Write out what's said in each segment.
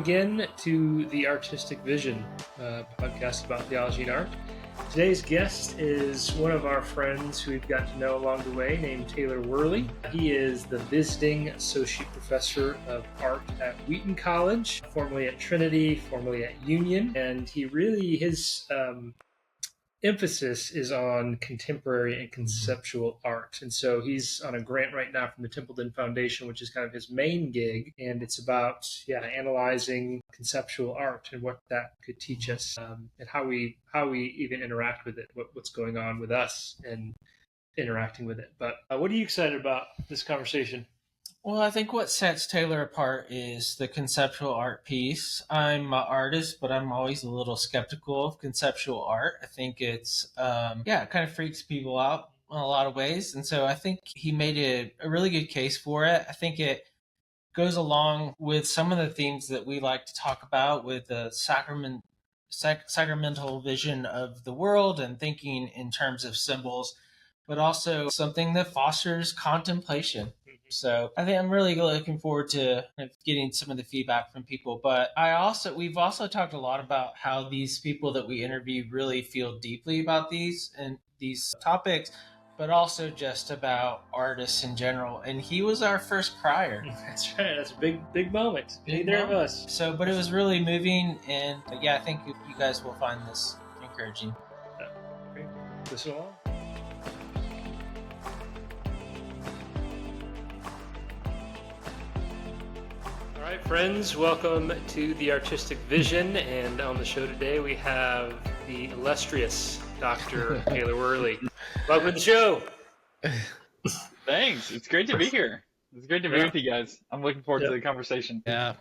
again to the Artistic Vision podcast about theology and art. Today's guest is one of our friends who we've gotten to know along the way, named Taylor Worley. He is the visiting associate professor of art at Wheaton College, formerly at Trinity, formerly at Union, and his emphasis is on contemporary and conceptual art. And so he's on a grant right now from the Templeton Foundation, which is kind of his main gig. And it's about, analyzing conceptual art and what that could teach us, and how we even interact with it, what's going on with us and interacting with it. But what are you excited about this conversation? Well, I think what sets Taylor apart is the conceptual art piece. I'm an artist, but I'm always a little skeptical of conceptual art. I think it's, it kind of freaks people out in a lot of ways. And so I think he made a really good case for it. I think it goes along with some of the themes that we like to talk about with the sacramental vision of the world and thinking in terms of symbols, but also something that fosters contemplation. So I think I'm really looking forward to getting some of the feedback from people. But we've also talked a lot about how these people that we interview really feel deeply about these topics, but also just about artists in general. And he was our first prior. That's right. That's a big moment. Neither of us. So, but it was really moving. And I think you guys will find this encouraging. Great. Listen along. All right, friends, welcome to the Artistic Vision, and on the show today we have the illustrious Dr. Taylor Worley. Welcome to the show. Thanks. It's great to be here. It's great to be with you guys. I'm looking forward to the conversation. Yeah.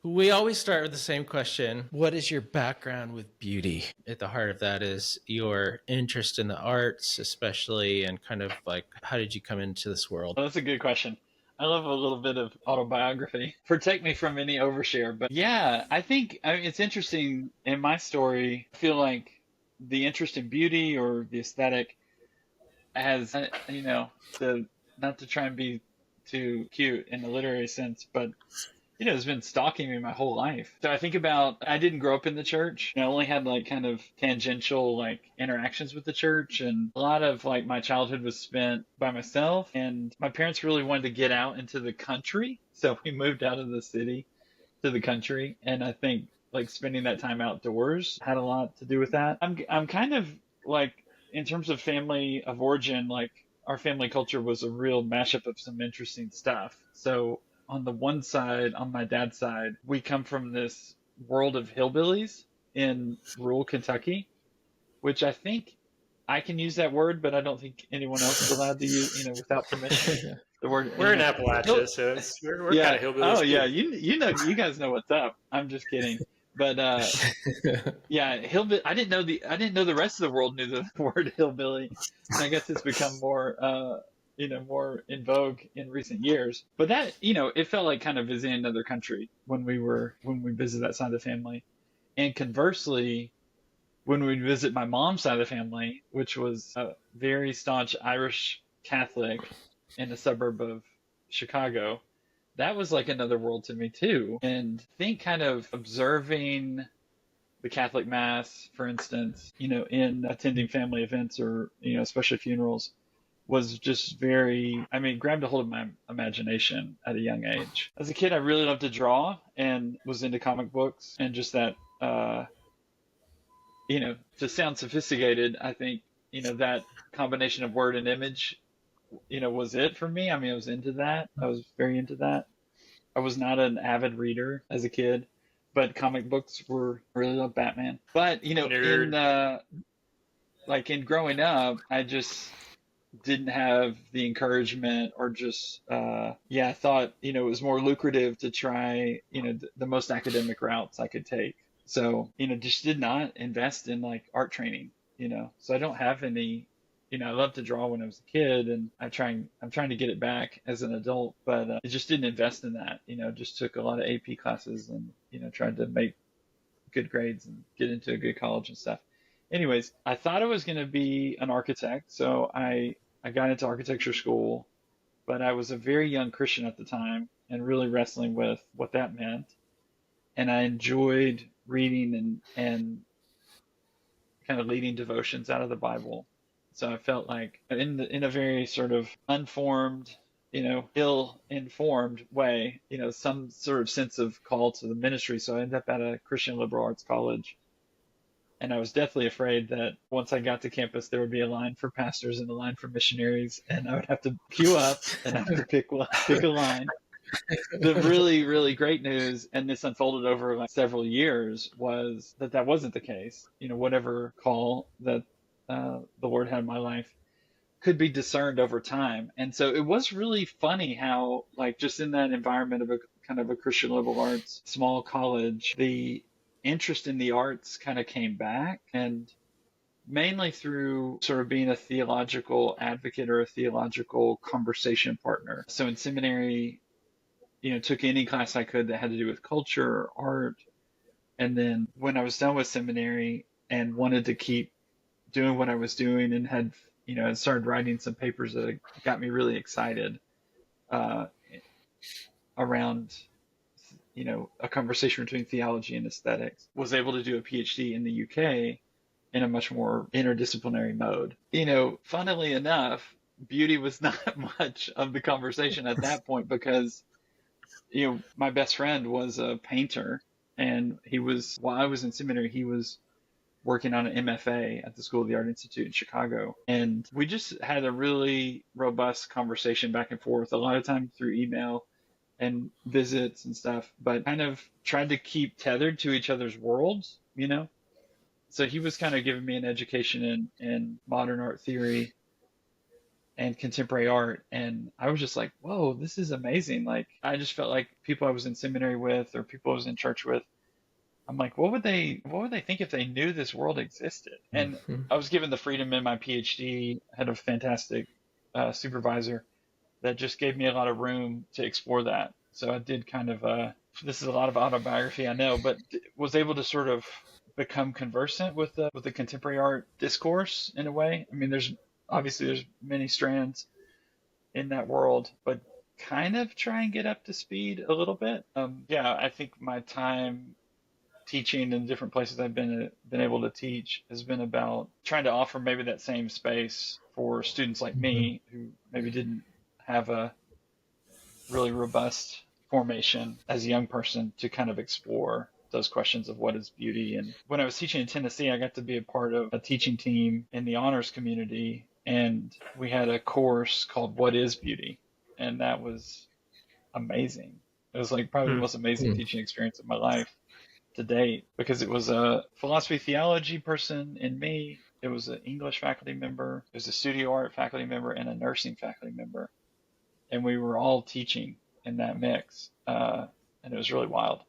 We always start with the same question. What is your background with beauty? At the heart of that is your interest in the arts, especially, and kind of like, how did you come into this world? Well, that's a good question. I love a little bit of autobiography. Protect me from any overshare. But yeah, I think it's interesting in my story. I feel like the interest in beauty or the aesthetic has, not to try and be too cute in the literary sense, but it's been stalking me my whole life. So I think about, I didn't grow up in the church. I only had kind of tangential interactions with the church, and a lot of my childhood was spent by myself, and my parents really wanted to get out into the country. So we moved out of the city to the country. And I think spending that time outdoors had a lot to do with that. I'm kind of in terms of family of origin, our family culture was a real mashup of some interesting stuff. So on the one side, on my dad's side, we come from this world of hillbillies in rural Kentucky, which I think I can use that word, but I don't think anyone else is allowed to use, without permission. The word. We're in Appalachia, so we're kind of hillbillies. Oh yeah, you guys know what's up. I'm just kidding. But hillbilly. I didn't know the rest of the world knew the word hillbilly. And I guess it's become more more in vogue in recent years. But that, it felt like kind of visiting another country when we visited that side of the family. And conversely, when we visit my mom's side of the family, which was a very staunch Irish Catholic in a suburb of Chicago, that was like another world to me too. And I think kind of observing the Catholic Mass, for instance, in attending family events or, especially funerals, was just grabbed a hold of my imagination at a young age. As a kid, I really loved to draw and was into comic books, and just that, to sound sophisticated, I think, that combination of word and image, was it for me. I was into that. I was very into that. I was not an avid reader as a kid, but comic books I really loved Batman. But, in growing up, I just didn't have the encouragement, or just I thought it was more lucrative to try the most academic routes I could take. So just did not invest in art training. So I don't have any. I loved to draw when I was a kid, and I'm trying to get it back as an adult, but I just didn't invest in that. Just took a lot of AP classes and tried to make good grades and get into a good college and stuff. Anyways, I thought I was going to be an architect, so I got into architecture school, but I was a very young Christian at the time and really wrestling with what that meant. and I enjoyed reading and kind of leading devotions out of the Bible. So I felt like in a very sort of unformed, ill-informed way, some sort of sense of call to the ministry. So I ended up at a Christian liberal arts college. And I was deathly afraid that once I got to campus, there would be a line for pastors and a line for missionaries, and I would have to queue up and I have to pick a line. The really, really great news, and this unfolded over like several years, was that wasn't the case. Whatever call that the Lord had in my life could be discerned over time. And so it was really funny how, like, just in that environment of a kind of a Christian liberal arts small college, the interest in the arts kind of came back, and mainly through sort of being a theological advocate or a theological conversation partner. So in seminary, took any class I could that had to do with culture or art. And then when I was done with seminary and wanted to keep doing what I was doing and had started writing some papers that got me really excited around a conversation between theology and aesthetics, was able to do a PhD in the UK in a much more interdisciplinary mode. Funnily enough, beauty was not much of the conversation at that point because my best friend was a painter, and while I was in seminary, he was working on an MFA at the School of the Art Institute in Chicago. And we just had a really robust conversation back and forth, a lot of time through email and visits and stuff, but kind of tried to keep tethered to each other's worlds, So he was kind of giving me an education in modern art theory and contemporary art, and I was just like, whoa, this is amazing. Like, I just felt like people I was in seminary with or people I was in church with, I'm like, what would they think if they knew this world existed? And I was given the freedom in my PhD, had a fantastic supervisor that just gave me a lot of room to explore that. So I did kind of, this is a lot of autobiography, I know, but was able to sort of become conversant with the contemporary art discourse in a way. I mean, there's many strands in that world, but kind of try and get up to speed a little bit. I think my time teaching in different places I've been able to teach has been about trying to offer maybe that same space for students like me who maybe didn't have a really robust formation as a young person to kind of explore those questions of what is beauty. And when I was teaching in Tennessee, I got to be a part of a teaching team in the honors community, and we had a course called What is Beauty? And that was amazing. It was like probably the most amazing teaching experience of my life to date, because it was a philosophy theology person in me, it was an English faculty member, it was a studio art faculty member, and a nursing faculty member, and we were all teaching in that mix, and it was really wild.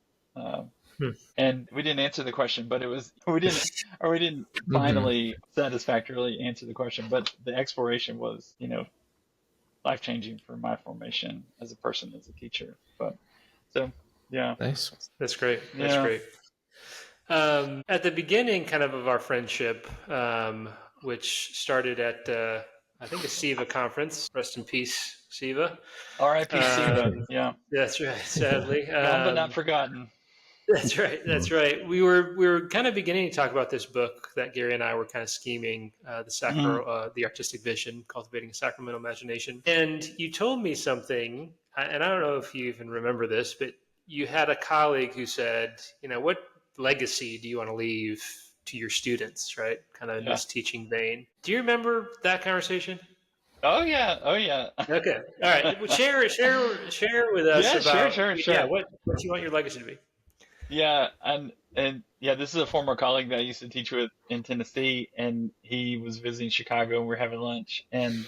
And we didn't answer the question, but we didn't finally satisfactorily answer the question, but the exploration was life-changing for my formation as a person, as a teacher. But so yeah, Nice. That's great. That's great. At the beginning kind of our friendship, which started at, I think, a SIVA conference. Rest in peace, SIVA. R.I.P. SIVA. Yeah. That's right, sadly. Gone but not forgotten. That's right. That's right. We were kind of beginning to talk about this book that Gary and I were kind of scheming, the artistic vision, cultivating a sacramental imagination. And you told me something, and I don't know if you even remember this, but you had a colleague who said, what legacy do you want to leave to your students, right? Kind of in this teaching vein. Do you remember that conversation? Oh yeah. Okay. All right. Well, share with us about sure. What do you want your legacy to be? Yeah, and this is a former colleague that I used to teach with in Tennessee, and he was visiting Chicago, and we were having lunch, and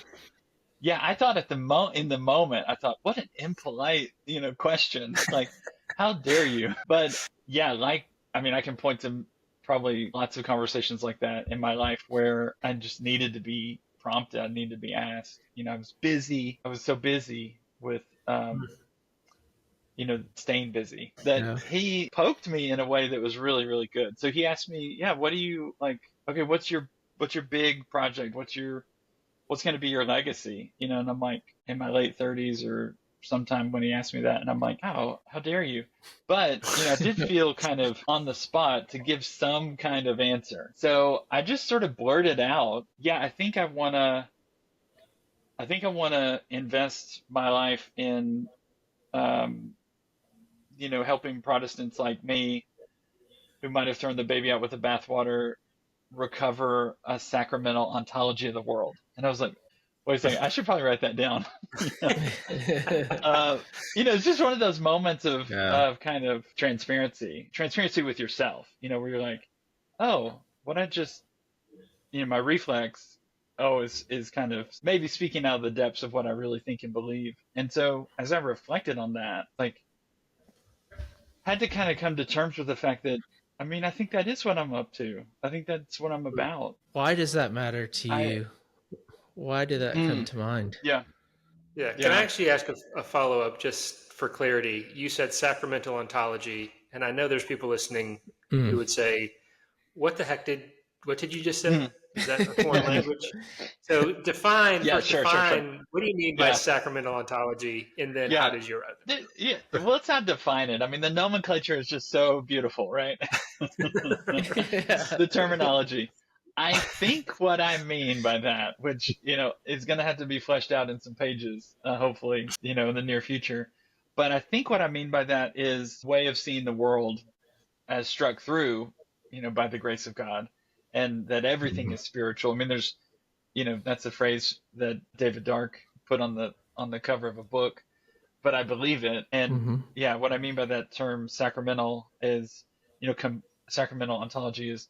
I thought in the moment, I thought, what an impolite, question, like, how dare you? But I can point to probably lots of conversations like that in my life where I just needed to be prompted, I needed to be asked. I was busy. I was so busy with staying busy, that he poked me in a way that was really, really good. So he asked me, what do you like? Okay, what's your big project? What's going to be your legacy? And I'm like in my late 30s or sometime when he asked me that, and I'm like, oh, how dare you? But, I did feel kind of on the spot to give some kind of answer. So I just sort of blurted out, yeah, I think I want to invest my life in, helping Protestants like me who might have thrown the baby out with the bathwater recover a sacramental ontology of the world. And I was like, wait a second, I should probably write that down. It's just one of those moments of kind of transparency with yourself, where you're like, oh, what I just, my reflex, is kind of maybe speaking out of the depths of what I really think and believe. And so as I reflected on that, like, had to kind of come to terms with the fact that, I think that is what I'm up to. I think that's what I'm about. Why does that matter to you? Why did that come to mind? Yeah. Can I actually ask a follow-up just for clarity? You said sacramental ontology, and I know there's people listening who would say, what did you just say? Is that a foreign language? So define, sure. What do you mean by sacramental ontology, and then how does your other? Well, let's not define it. The nomenclature is just so beautiful, right? The terminology. I think what I mean by that, which, is going to have to be fleshed out in some pages, hopefully, in the near future. But I think what I mean by that is way of seeing the world as struck through, by the grace of God, and that everything is spiritual. There's, that's a phrase that David Dark put on the cover of a book, but I believe it. And what I mean by that term sacramental is, sacramental ontology is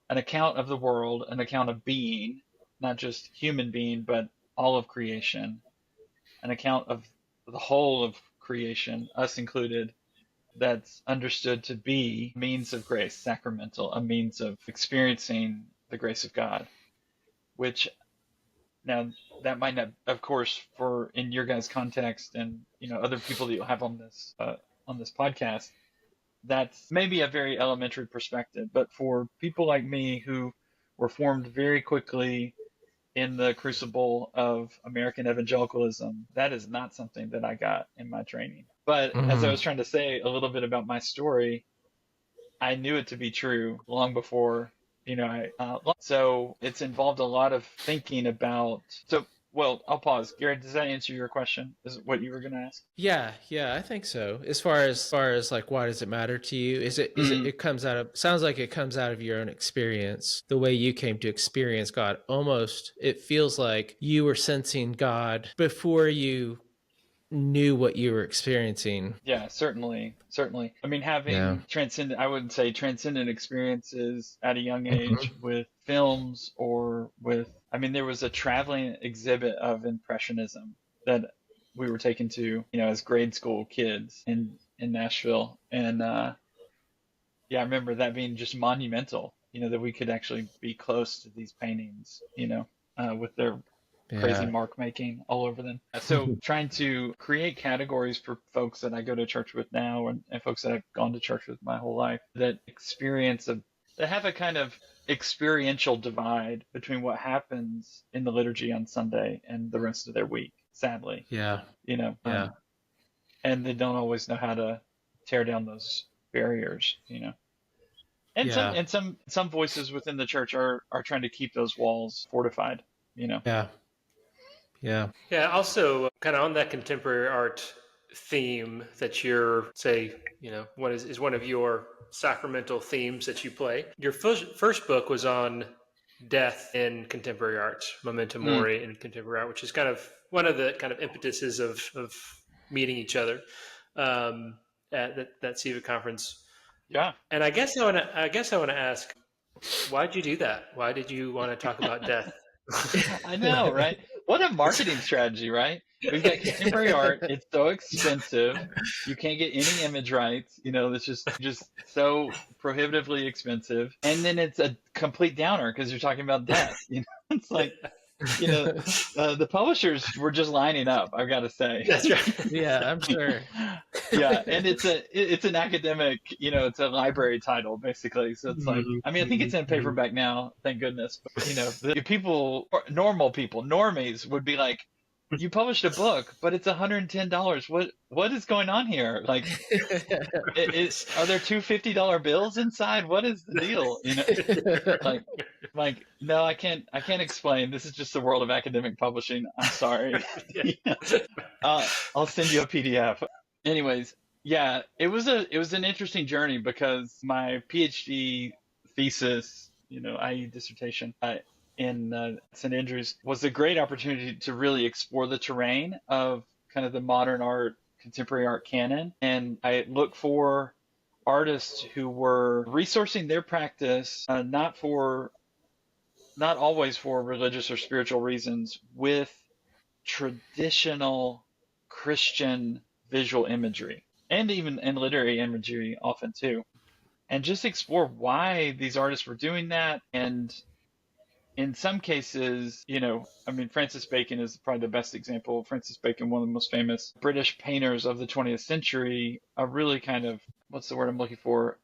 an account of the world, an account of being, not just human being, but all of creation, an account of the whole of creation, us included, that's understood to be means of grace, sacramental, a means of experiencing the grace of God, which now that might not, of course, for in your guys' context and, other people that you'll have on this podcast, that's maybe a very elementary perspective. But for people like me who were formed very quickly in the crucible of American evangelicalism, that is not something that I got in my training. But as I was trying to say a little bit about my story, I knew it to be true long before, so it's involved a lot of thinking about. So, well, I'll pause. Gary, does that answer your question? Is it what you were going to ask? Yeah, I think so. As far as like, why does it matter to you? It comes out of, sounds like it comes out of your own experience, the way you came to experience God. Almost, it feels like you were sensing God before you knew what you were experiencing. Yeah, certainly. Having transcendent, I wouldn't say transcendent experiences at a young age with films or with, there was a traveling exhibit of Impressionism that we were taken to, as grade school kids in Nashville. And, I remember that being just monumental, that we could actually be close to these paintings, with their crazy mark making all over them. So trying to create categories for folks that I go to church with now and folks that I've gone to church with my whole life that have a kind of experiential divide between what happens in the liturgy on Sunday and the rest of their week, sadly. And they don't always know how to tear down those barriers, And some voices within the church are trying to keep those walls fortified, Yeah. Also, kind of on that contemporary art theme that you're, say, is one of your sacramental themes that you play. Your first book was on death in contemporary art, Memento Mori in contemporary art, which is kind of one of the kind of impetuses of meeting each other at that CEVA conference. Yeah. And I guess I want to ask, why did you do that? Why did you want to talk about death? I know, right? What a marketing strategy, right? We've got contemporary art. It's so expensive. You can't get any image rights. It's just so prohibitively expensive. And then it's a complete downer because you're talking about death. It's like, the publishers were just lining up, I've got to say. That's right. Yeah, I'm sure. Yeah, and it's an academic, it's a library title basically. So it's like, I think it's in paperback now, thank goodness. But the people, normal people, normies would be like, you published a book, but it's $110. What is going on here? Like, are there two $50 bills inside? What is the deal? Like, no, I can't explain. This is just the world of academic publishing. I'm sorry. I'll send you a PDF. Anyways, yeah, it was an interesting journey because my PhD thesis, i.e. dissertation, in St. Andrews was a great opportunity to really explore the terrain of kind of the modern art, contemporary art canon. And I look for artists who were resourcing their practice, not always for religious or spiritual reasons, with traditional Christian visual imagery and literary imagery often too. And just explore why these artists were doing that. And in some cases, Francis Bacon is probably the best example. Francis Bacon, one of the most famous British painters of the 20th century, a really kind of, what's the word I'm looking for?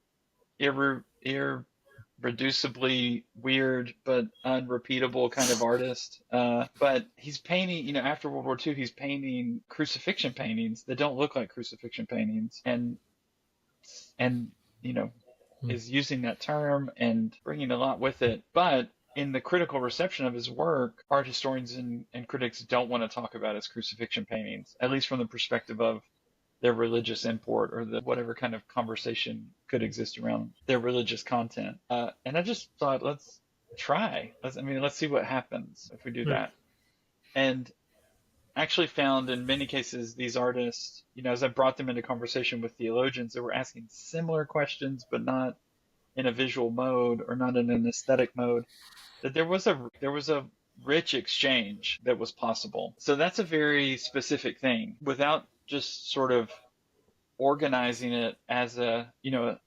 Irreducibly weird but unrepeatable kind of artist. But he's painting, after World War II, he's painting crucifixion paintings that don't look like crucifixion paintings, and is using that term and bringing a lot with it. But in the critical reception of his work, art historians and critics don't want to talk about his crucifixion paintings, at least from the perspective of their religious import or whatever kind of conversation could exist around their religious content. And I just thought, let's try. Let's see what happens if we do that. And actually found in many cases these artists, as I brought them into conversation with theologians that were asking similar questions, but not in a visual mode or not in an aesthetic mode, that there was a rich exchange that was possible. So that's a very specific thing, without just sort of organizing it as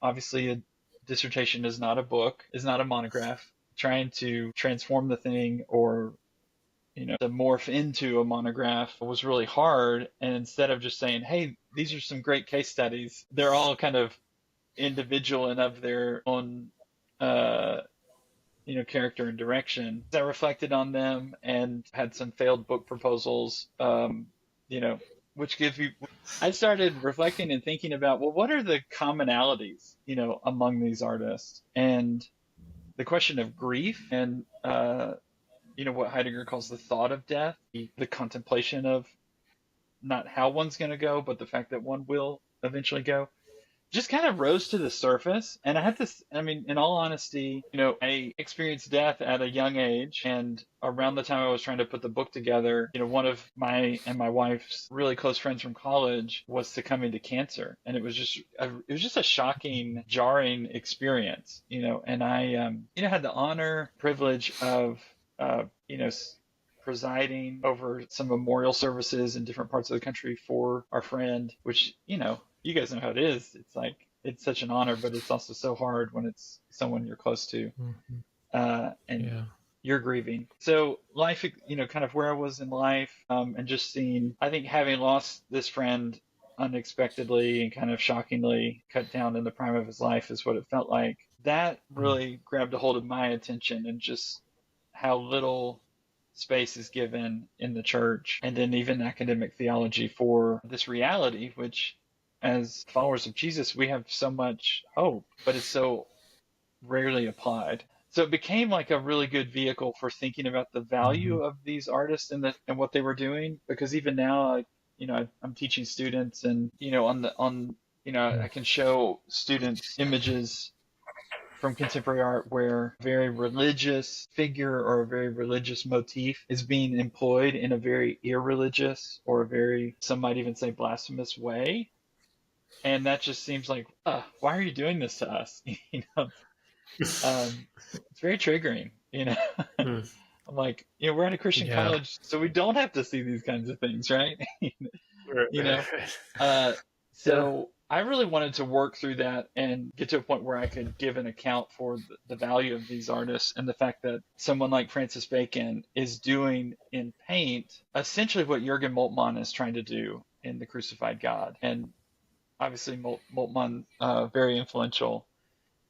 obviously a dissertation is not a book, is not a monograph. Trying to transform the thing or to morph into a monograph was really hard. And instead of just saying, hey, these are some great case studies, they're all kind of individual and of their own character and direction. I reflected on them and had some failed book proposals, which gives you, I started reflecting and thinking about, well, what are the commonalities, among these artists? And the question of grief and, what Heidegger calls the thought of death, the contemplation of not how one's going to go, but the fact that one will eventually go, just kind of rose to the surface. And I had this, in all honesty, I experienced death at a young age. And around the time I was trying to put the book together, one of my and my wife's really close friends from college was succumbing to cancer. And it was just a shocking, jarring experience, and I, had the honor, privilege of, presiding over some memorial services in different parts of the country for our friend, which, you guys know how it is. It's like, it's such an honor, but it's also so hard when it's someone you're close to, and you're grieving. So life, kind of where I was in life, and just seeing, I think having lost this friend unexpectedly and kind of shockingly cut down in the prime of his life is what it felt like. That really grabbed a hold of my attention, and just how little space is given in the church and then even academic theology for this reality, which as followers of Jesus, we have so much hope, but it's so rarely applied. So it became like a really good vehicle for thinking about the value of these artists and what they were doing. Because even now, I'm teaching students, and I can show students images from contemporary art where a very religious figure or a very religious motif is being employed in a very irreligious or some might even say blasphemous way. And that just seems like, why are you doing this to us? It's very triggering, I'm like, we're at a Christian college, so we don't have to see these kinds of things, right? So I really wanted to work through that and get to a point where I could give an account for the value of these artists, and the fact that someone like Francis Bacon is doing in paint essentially what Jürgen Moltmann is trying to do in The Crucified God. And obviously Moltmann, very influential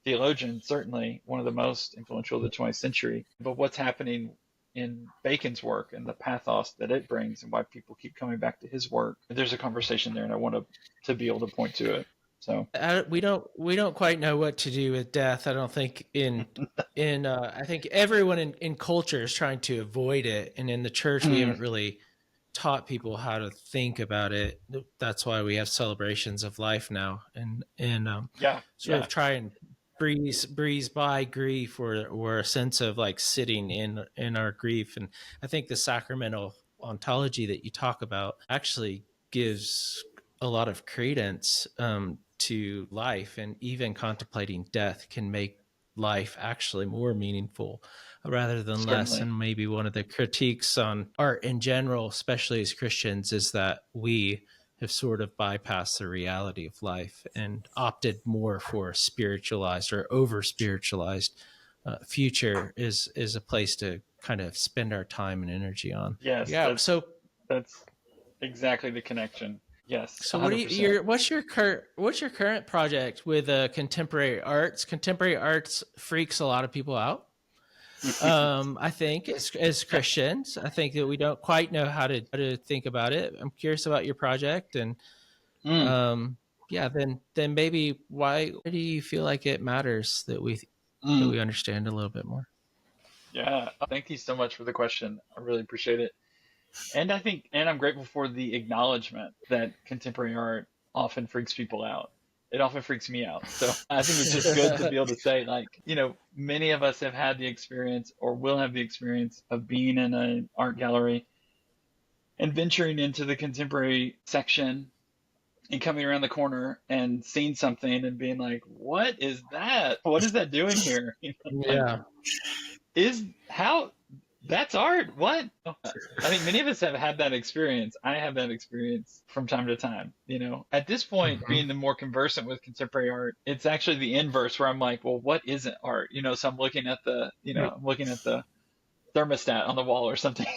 theologian, certainly one of the most influential of the 20th century. But what's happening in Bacon's work and the pathos that it brings and why people keep coming back to his work. There's a conversation there, and I want to be able to point to it. So we don't quite know what to do with death. I don't think I think everyone in culture is trying to avoid it, and in the church we haven't really taught people how to think about it. That's why we have celebrations of life now, and of try and breeze by grief or a sense of like sitting in our grief. And I think the sacramental ontology that you talk about actually gives a lot of credence to life, and even contemplating death can make life actually more meaningful rather than less. And maybe one of the critiques on art in general, especially as Christians, is that we have sort of bypassed the reality of life and opted more for a spiritualized or over spiritualized future is a place to kind of spend our time and energy on. Yes. Yeah. That's exactly the connection. Yes. So 100%. what's your current project with contemporary arts? Contemporary arts freaks a lot of people out. I think as Christians, I think that we don't quite know how to think about it. I'm curious about your project, and then maybe why do you feel like it matters that we understand a little bit more? Yeah, thank you so much for the question. I really appreciate it. And I'm grateful for the acknowledgement that contemporary art often freaks people out. It often freaks me out. So I think it's just good to be able to say, like, many of us have had the experience or will have the experience of being in an art gallery and venturing into the contemporary section and coming around the corner and seeing something and being like, what is that? What is that doing here? That's art. What? I think many of us have had that experience. I have that experience from time to time. At this point, being the more conversant with contemporary art, it's actually the inverse where I'm like, well, what isn't art? So I'm looking at the thermostat on the wall or something.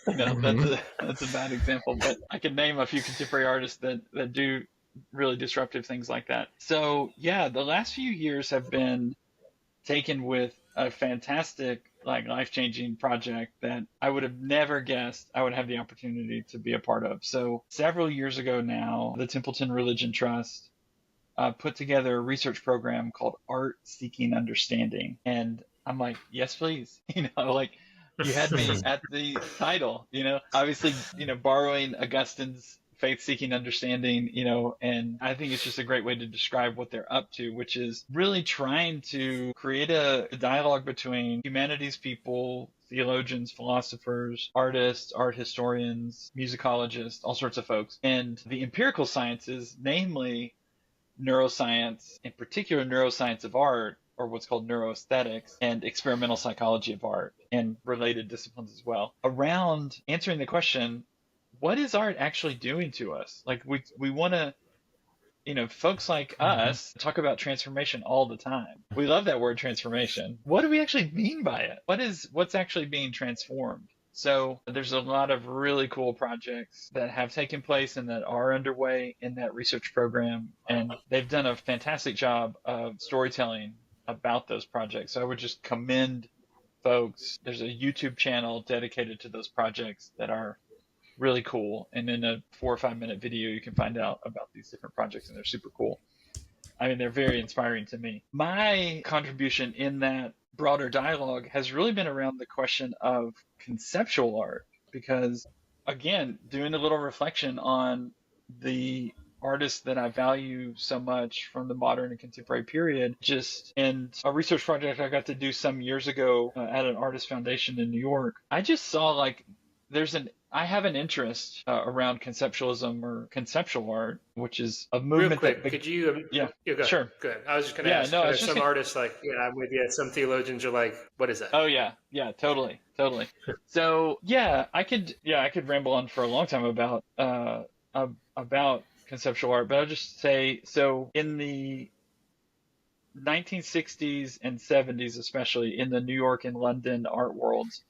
That's a bad example, but I can name a few contemporary artists that do really disruptive things like that. So yeah, the last few years have been taken with a fantastic, like, life-changing project that I would have never guessed I would have the opportunity to be a part of. So several years ago now, the Templeton Religion Trust put together a research program called Art Seeking Understanding. And I'm like, yes, please. Like, you had me at the title, obviously, borrowing Augustine's faith-seeking understanding, and I think it's just a great way to describe what they're up to, which is really trying to create a dialogue between humanities people, theologians, philosophers, artists, art historians, musicologists, all sorts of folks, and the empirical sciences, namely neuroscience, in particular neuroscience of art, or what's called neuroaesthetics, and experimental psychology of art, and related disciplines as well, around answering the question, what is art actually doing to us? Like, we want to, folks like us talk about transformation all the time. We love that word transformation. What do we actually mean by it? What's actually being transformed? So there's a lot of really cool projects that have taken place and that are underway in that research program. And they've done a fantastic job of storytelling about those projects. So I would just commend folks. There's a YouTube channel dedicated to those projects that are really cool, and in a 4 or 5 minute video you can find out about these different projects, and they're super cool. I mean, they're very inspiring to me. My contribution in that broader dialogue has really been around the question of conceptual art, because again, doing a little reflection on the artists that I value so much from the modern and contemporary period, and a research project I got to do some years ago at an artist foundation in New York, I just saw like I have an interest around conceptualism or conceptual art, which is a movement. Real quick, could you? Yeah, go ahead. Sure. Good. I was just going to ask. No, some artists like, I'm with you. Some theologians are like, what is that? Oh yeah, totally. So I could ramble on for a long time about conceptual art, but I'll just say, so in the 1960s and 70s, especially in the New York and London art worlds,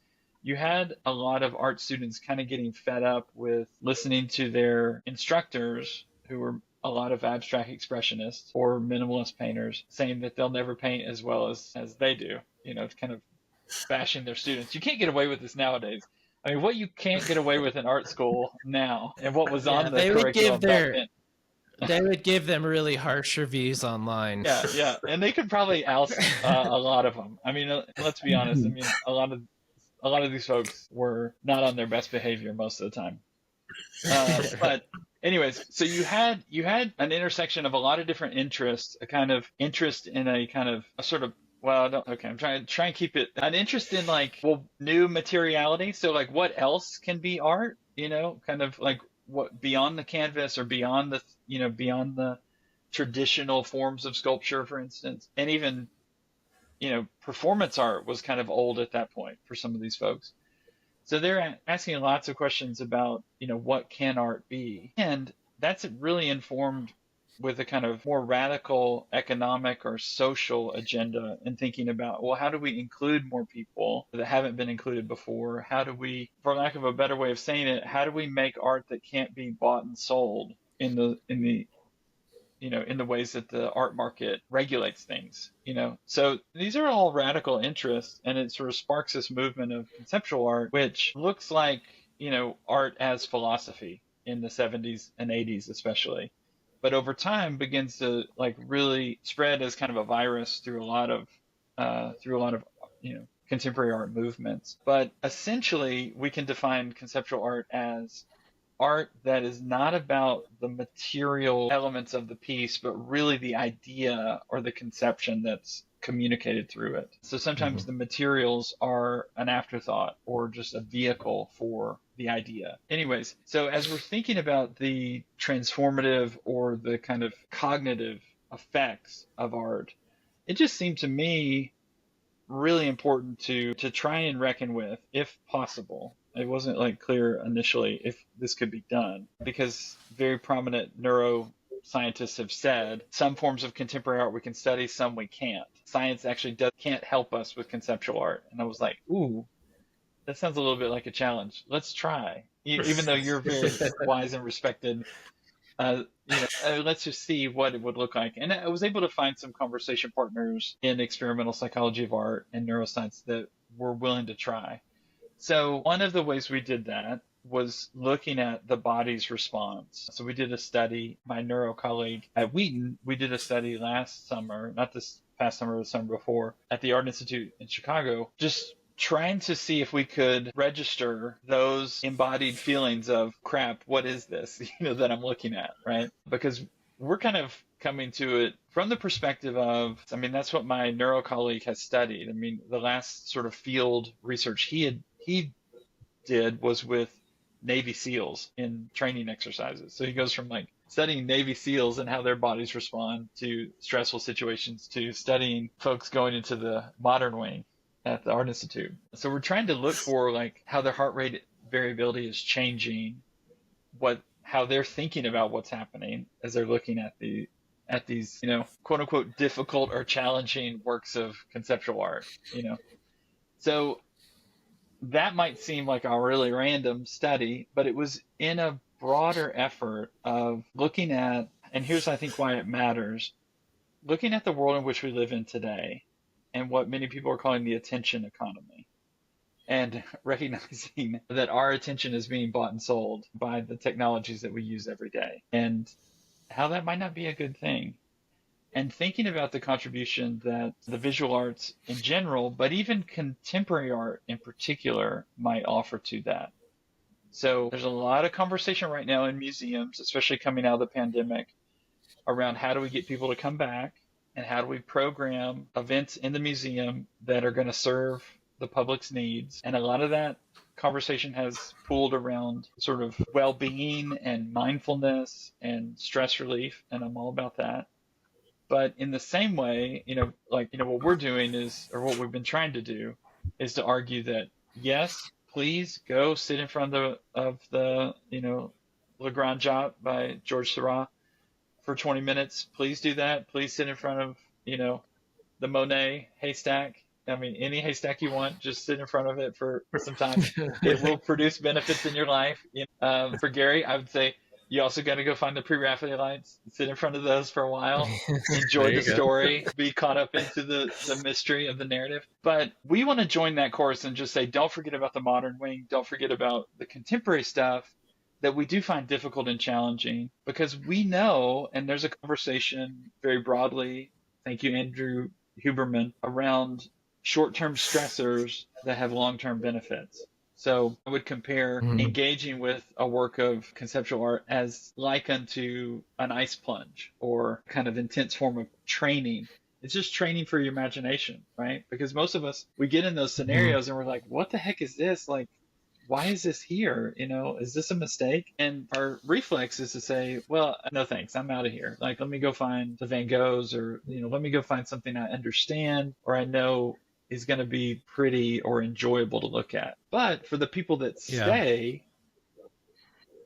you had a lot of art students kind of getting fed up with listening to their instructors, who were a lot of abstract expressionists or minimalist painters, saying that they'll never paint as well as they do. It's kind of bashing their students. You can't get away with this nowadays. I mean, what you can't get away with in art school now, and what was on the curriculum back then. They would give them really harsh reviews online. Yeah, and they could probably oust a lot of them. I mean, let's be honest. I mean, a lot of these folks were not on their best behavior most of the time. But anyways, so you had an intersection of a lot of different interests, a kind of interest in a kind of a sort of, well, I'm trying to keep it an interest in like, well, new materiality. So like, what else can be art? Kind of like what beyond the canvas or beyond the traditional forms of sculpture, for instance, and even performance art was kind of old at that point for some of these folks. So they're asking lots of questions about, what can art be? And that's really informed with a kind of more radical economic or social agenda and thinking about, well, how do we include more people that haven't been included before? How do we, for lack of a better way of saying it, how do we make art that can't be bought and sold in the ways that the art market regulates things, So these are all radical interests, and it sort of sparks this movement of conceptual art, which looks like, art as philosophy in the 70s and 80s especially, but over time begins to like really spread as kind of a virus through a lot of contemporary art movements. But essentially, we can define conceptual art as art that is not about the material elements of the piece, but really the idea or the conception that's communicated through it. So sometimes the materials are an afterthought or just a vehicle for the idea. Anyways, so as we're thinking about the transformative or the kind of cognitive effects of art, it just seemed to me really important to try and reckon with, if possible. It wasn't like clear initially if this could be done, because very prominent neuroscientists have said some forms of contemporary art we can study, some we can't. Science actually can't help us with conceptual art. And I was like, ooh, that sounds a little bit like a challenge. Let's try. Even though you're very wise and respected, let's just see what it would look like. And I was able to find some conversation partners in experimental psychology of art and neuroscience that were willing to try. So one of the ways we did that was looking at the body's response. So we did a study, my neuro colleague at Wheaton, we did a study last summer, not this past summer, the summer before, at the Art Institute in Chicago, just trying to see if we could register those embodied feelings of, crap, what is this, that I'm looking at, right? Because we're kind of coming to it from the perspective of, that's what my neuro colleague has studied. The last sort of field research he did was with Navy SEALs in training exercises. So he goes from like studying Navy SEALs and how their bodies respond to stressful situations to studying folks going into the modern wing at the Art Institute. So we're trying to look for like how their heart rate variability is changing, how they're thinking about what's happening as they're looking at these, quote unquote, difficult or challenging works of conceptual art, So that might seem like a really random study, but it was in a broader effort of looking at, and here's I think why it matters, looking at the world in which we live in today and what many people are calling the attention economy, and recognizing that our attention is being bought and sold by the technologies that we use every day, and how that might not be a good thing. And thinking about the contribution that the visual arts in general, but even contemporary art in particular, might offer to that. So there's a lot of conversation right now in museums, especially coming out of the pandemic, around how do we get people to come back and how do we program events in the museum that are going to serve the public's needs. And a lot of that conversation has pooled around sort of well-being and mindfulness and stress relief, and I'm all about that. But in the same way, what we're doing is, or what we've been trying to do, is to argue that, yes, please go sit in front of the Le Grand Jatte by Georges Seurat for 20 minutes. Please do that. Please sit in front of, the Monet haystack. Any haystack you want, just sit in front of it for some time. It will produce benefits in your life. For Gary, I would say, You also got to go find the pre-Raphaelites, sit in front of those for a while, enjoy There the you go. story, be caught up into the mystery of the narrative. But we want to join that course and just say, don't forget about the modern wing, don't forget about the contemporary stuff that we do find difficult and challenging, because we know, and there's a conversation very broadly, thank you, Andrew Huberman, around short-term stressors that have long-term benefits. So I would compare engaging with a work of conceptual art as like unto an ice plunge or kind of intense form of training. It's just training for your imagination, right? Because most of us, we get in those scenarios and we're like, what the heck is this? Like, why is this here? Is this a mistake? And our reflex is to say, well, no thanks, I'm out of here. Like, let me go find the Van Goghs, or, let me go find something I understand or I know is going to be pretty or enjoyable to look at. But for the people that stay,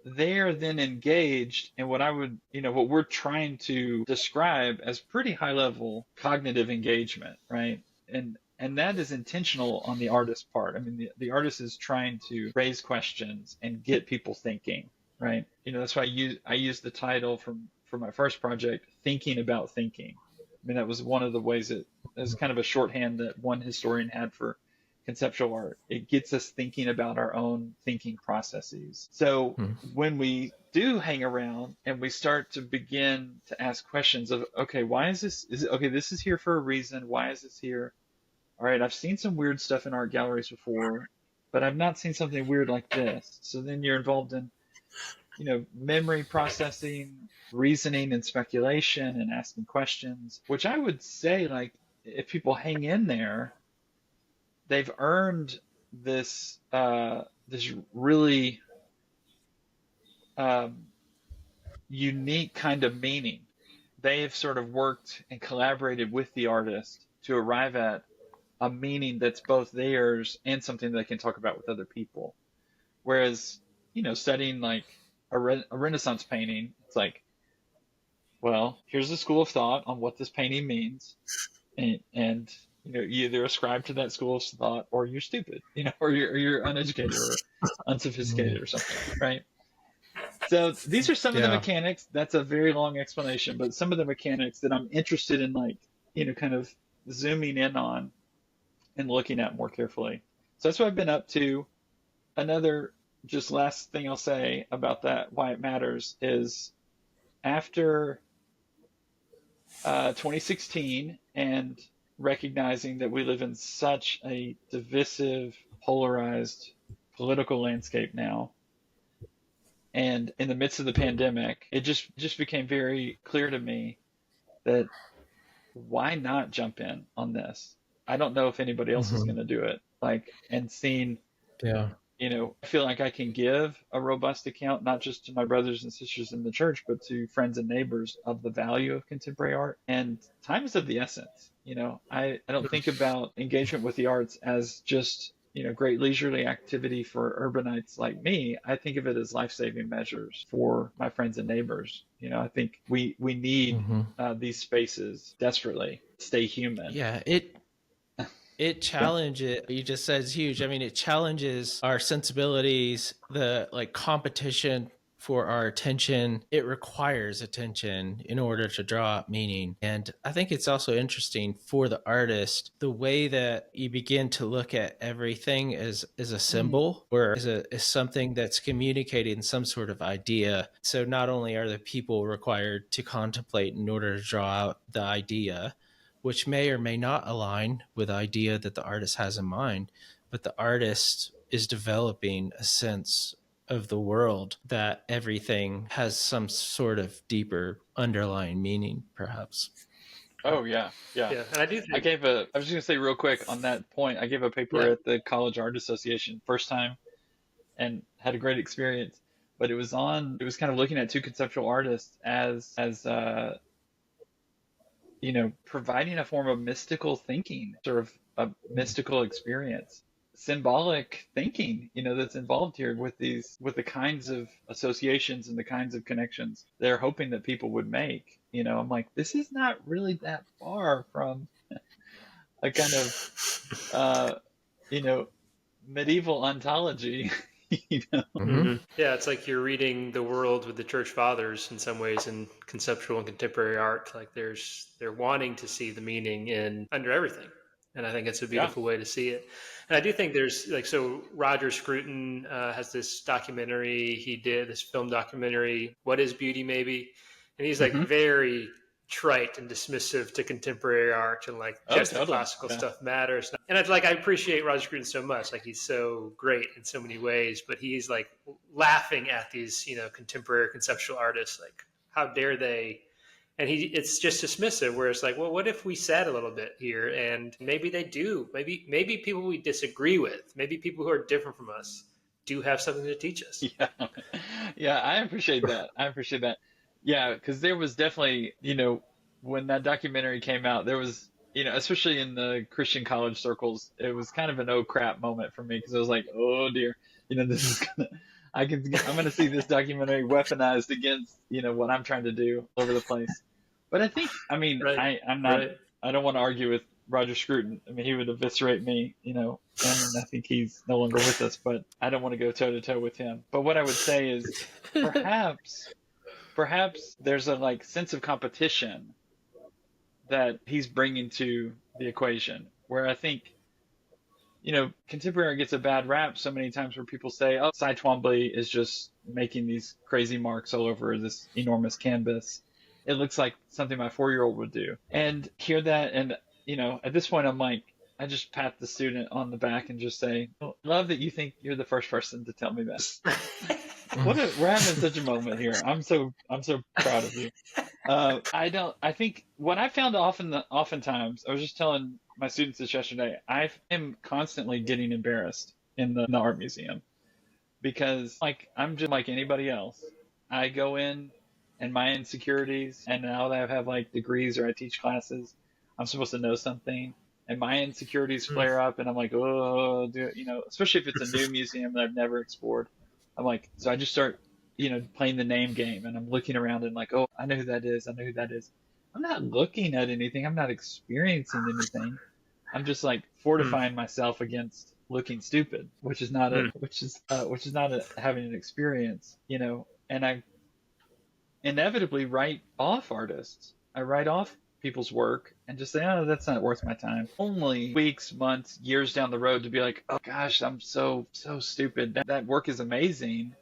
they're then engaged in what what we're trying to describe as pretty high level cognitive engagement, right? And that is intentional on the artist's part. I mean, the artist is trying to raise questions and get people thinking, right? That's why I use the title for my first project, Thinking About Thinking. I mean, that was one of the ways that is kind of a shorthand that one historian had for conceptual art. It gets us thinking about our own thinking processes. So when we do hang around and we start to begin to ask questions of, okay, why is this? This is here for a reason. Why is this here? All right, I've seen some weird stuff in art galleries before, but I've not seen something weird like this. So then you're involved in, memory processing, reasoning and speculation and asking questions, which I would say, like, if people hang in there, they've earned this this really unique kind of meaning. They have sort of worked and collaborated with the artist to arrive at a meaning that's both theirs and something they can talk about with other people. Whereas, studying like a Renaissance painting, it's like, well, here's a school of thought on what this painting means, and you either ascribe to that school of thought or you're stupid, or you're uneducated or unsophisticated or something, right? So these are some of the mechanics. That's a very long explanation, but some of the mechanics that I'm interested in, like, kind of zooming in on and looking at more carefully. So that's what I've been up to. Another just last thing I'll say about that, why it matters, is after 2016 and recognizing that we live in such a divisive, polarized political landscape now, and in the midst of the pandemic, it just became very clear to me that why not jump in on this? I don't know if anybody else is going to do it. And seeing, I feel like I can give a robust account, not just to my brothers and sisters in the church, but to friends and neighbors, of the value of contemporary art. And time is of the essence. I don't think about engagement with the arts as just, great leisurely activity for urbanites like me. I think of it as life-saving measures for my friends and neighbors. I think we need these spaces desperately to stay human. Yeah, it challenges, you just said it's huge. I mean, it challenges our sensibilities, the competition for our attention. It requires attention in order to draw up meaning. And I think it's also interesting for the artist, the way that you begin to look at everything as a symbol or as something that's communicating some sort of idea. So not only are the people required to contemplate in order to draw out the idea, which may or may not align with the idea that the artist has in mind, but the artist is developing a sense of the world that everything has some sort of deeper underlying meaning, perhaps. Oh, yeah. And I do think I was just going to say real quick on that point, I gave a paper at the College Art Association first time and had a great experience, but it was kind of looking at two conceptual artists as providing a form of mystical thinking, sort of a mystical experience, symbolic thinking, that's involved here with the kinds of associations and the kinds of connections they're hoping that people would make. I'm like, this is not really that far from a kind of, medieval ontology, you know? Yeah, it's like you're reading the world with the church fathers in some ways in conceptual and contemporary art. Like they're wanting to see the meaning in under everything. And I think it's a Yeah. beautiful way to see it. And I do think there's like, so Roger Scruton has this documentary he did, this film documentary, What is Beauty, maybe? And he's like Hmm. very trite and dismissive to contemporary art and like Oh, just the totally. classical Yeah. stuff matters. And I appreciate Roger Scruton so much. Like he's so great in so many ways, but he's like laughing at these, contemporary conceptual artists. Like, how dare they? And it's just dismissive where it's like, well, what if we said a little bit here and maybe they do, maybe people we disagree with, maybe people who are different from us do have something to teach us. Yeah. Yeah, I appreciate that. Yeah, because there was definitely, when that documentary came out, there was, especially in the Christian college circles, it was kind of an oh crap moment for me because I was like, oh dear, this is gonna, I'm gonna see this documentary weaponized against, what I'm trying to do all over the place. But I think, Right. I'm not, Right. I don't want to argue with Roger Scruton. I mean, he would eviscerate me, and I think he's no longer with us, but I don't want to go toe to toe with him. But what I would say is perhaps there's a like sense of competition that he's bringing to the equation where I think, contemporary gets a bad rap so many times where people say, oh, Cy Twombly is just making these crazy marks all over this enormous canvas. It looks like something my 4-year-old would do. And hear that. And, at this point, I'm like, I just pat the student on the back and just say, oh, I love that you think you're the first person to tell me that. We're having such a moment here. I'm so proud of you. I think what I found oftentimes, I was just telling my students this yesterday, I am constantly getting embarrassed in the art museum because like, I'm just like anybody else. I go in and my insecurities, and now that I have like degrees or I teach classes, I'm supposed to know something. And my insecurities flare up and I'm like, oh, especially if it's a new museum that I've never explored. I'm like, so I just start, playing the name game and I'm looking around and like, oh, I know who that is. I know who that is. I'm not looking at anything. I'm not experiencing anything. I'm just like fortifying myself against looking stupid, which is not having an experience, and I inevitably write off artists. I write off people's work and just say, oh, that's not worth my time. Only weeks, months, years down the road to be like, oh gosh, I'm so stupid. That work is amazing.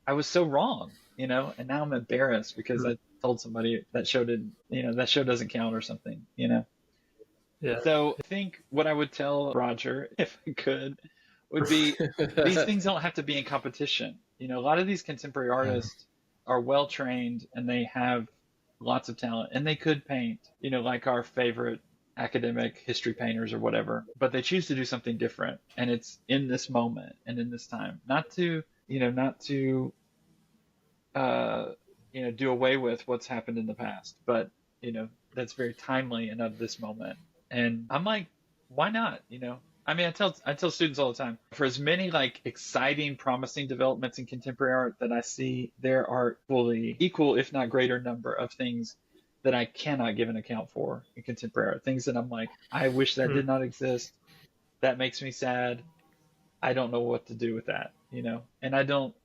I was so wrong, and now I'm embarrassed because I told somebody that show didn't, that show doesn't count or something, Yeah. So I think what I would tell Roger, if I could, would be these things don't have to be in competition. A lot of these contemporary artists are well trained and they have lots of talent and they could paint, like our favorite academic history painters or whatever, but they choose to do something different. And it's in this moment and in this time, not to do away with what's happened in the past, but, that's very timely and of this moment. And I'm like, why not? I tell students all the time, for as many like exciting, promising developments in contemporary art that I see, there are fully equal, if not greater number of things that I cannot give an account for in contemporary art. Things that I'm like, I wish that did not exist. That makes me sad. I don't know what to do with that, and I don't,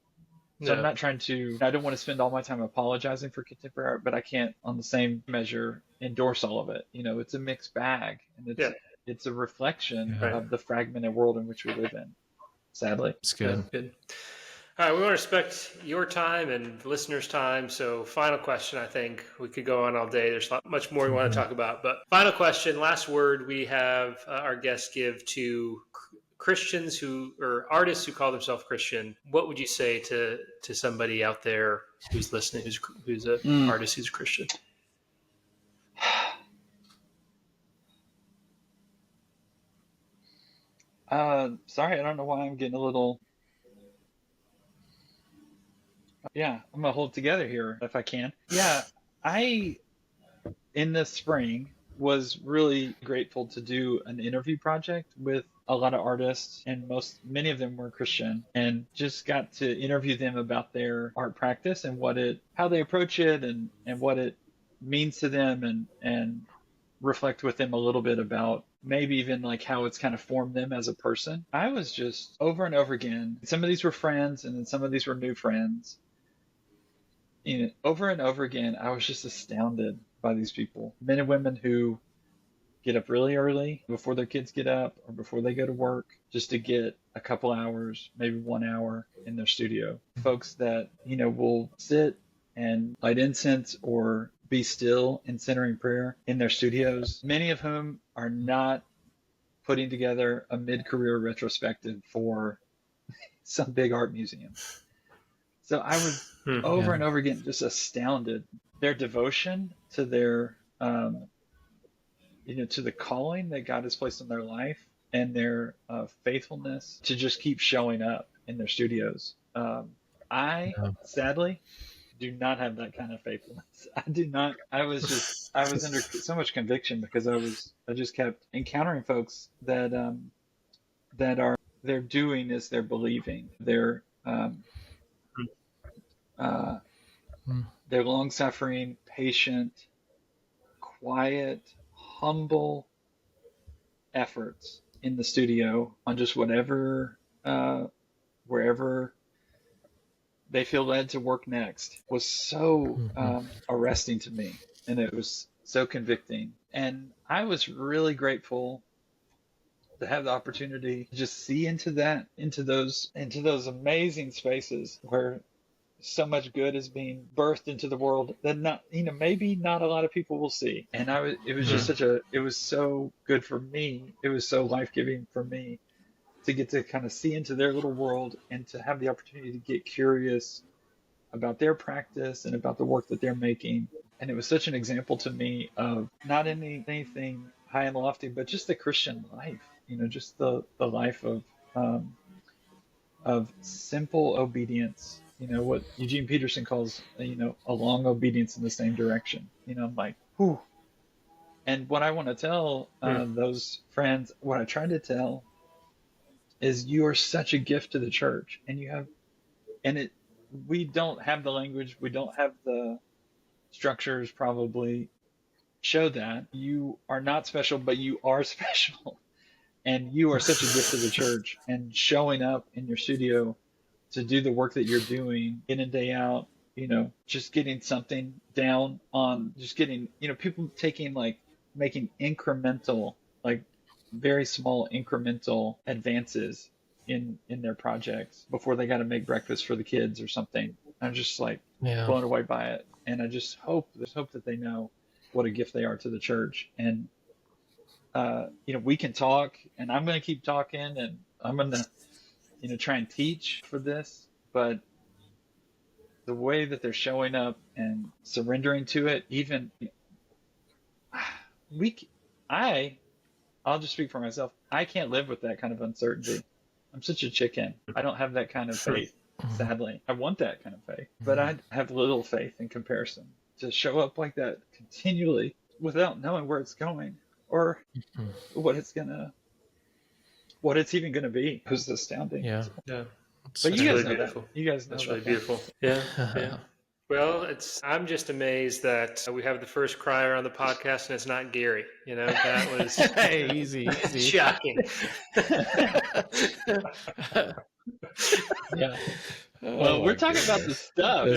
so I'm not I don't want to spend all my time apologizing for contemporary art, but I can't on the same measure endorse all of it. It's a mixed bag and it's a reflection of the fragmented world in which we live in, sadly. It's good. Good. All right, we want to respect your time and the listeners' time. So, final question. I think we could go on all day. There's much more we want to talk about. But final question, last word we have our guests give to Christians or artists who call themselves Christian. What would you say to somebody out there who's listening, who's an artist who's a Christian? Sorry, I don't know why I'm getting a little. Yeah, I'm gonna hold it together here if I can. Yeah, I in the spring was really grateful to do an interview project with a lot of artists, and many of them were Christian, and just got to interview them about their art practice and how they approach it and what it means to them, and reflect with them a little bit about maybe even like how it's kind of formed them as a person. I was just over and over again. Some of these were friends, and then some of these were new friends. Over and over again, I was just astounded by these people, men and women who get up really early before their kids get up or before they go to work just to get a couple hours, maybe 1 hour in their studio. Folks that, will sit and light incense or be still in centering prayer in their studios, many of whom are not putting together a mid-career retrospective for some big art museum. So I was over and over again just astounded. Their devotion to their to the calling that God has placed in their life, and their faithfulness to just keep showing up in their studios. I sadly do not have that kind of faithfulness. I do not. I was under so much conviction because I just kept encountering folks that they're doing is they're believing. They're long suffering, patient, quiet, humble efforts in the studio on just whatever, wherever they feel led to work next was so arresting to me, and it was so convicting. And I was really grateful to have the opportunity to just see into those amazing spaces where so much good is being birthed into the world that maybe not a lot of people will see. And it was just it was so good for me. It was so life-giving for me to get to kind of see into their little world and to have the opportunity to get curious about their practice and about the work that they're making. And it was such an example to me of not anything high and lofty, but just the Christian life, just the life of simple obedience, what Eugene Peterson calls, a long obedience in the same direction. I'm like, whew. And what I want to tell those friends, what I try to tell is you are such a gift to the church, we don't have the language, we don't have the structures probably show that you are not special, but you are special. And you are such a gift to the church, and showing up in your studio to do the work that you're doing in and day out, just getting something down on, just getting, people making incremental, very small incremental advances in their projects before they got to make breakfast for the kids or something. I'm just blown away by it. And I just hope that they know what a gift they are to the church. And, we can talk, and I'm going to keep talking, and I'm going to, try and teach for this, but the way that they're showing up and surrendering to it, even I'll just speak for myself. I can't live with that kind of uncertainty. I'm such a chicken. I don't have that kind of faith, sadly. I want that kind of faith, but I have little faith in comparison to show up like that continually without knowing where it's going or what it's even gonna be. It was astounding. Yeah. But you guys know that. You guys know that's that. really beautiful. Yeah. Well, I'm just amazed that we have the first crier on the podcast and it's not Gary. That was easy. Shocking. Yeah. Well, we're talking about the stuff.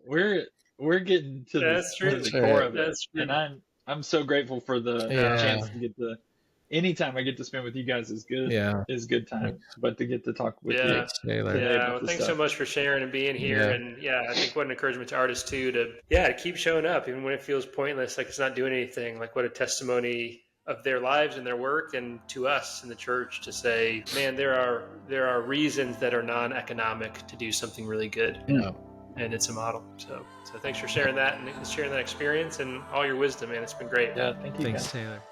We're getting to the core of it. That's true. And I'm so grateful for the chance to get anytime I get to spend with you guys is good. Yeah. Is good time. But to get to talk with you. Taylor. Yeah. Well, thanks so much for sharing and being here. And I think what an encouragement to artists too to keep showing up even when it feels pointless, like it's not doing anything. Like what a testimony of their lives and their work, and to us in the church to say, man, there are reasons that are non-economic to do something really good. Yeah. And it's a model. So thanks for sharing that and sharing that experience and all your wisdom, man. It's been great. Yeah, thank you. Thanks, Taylor.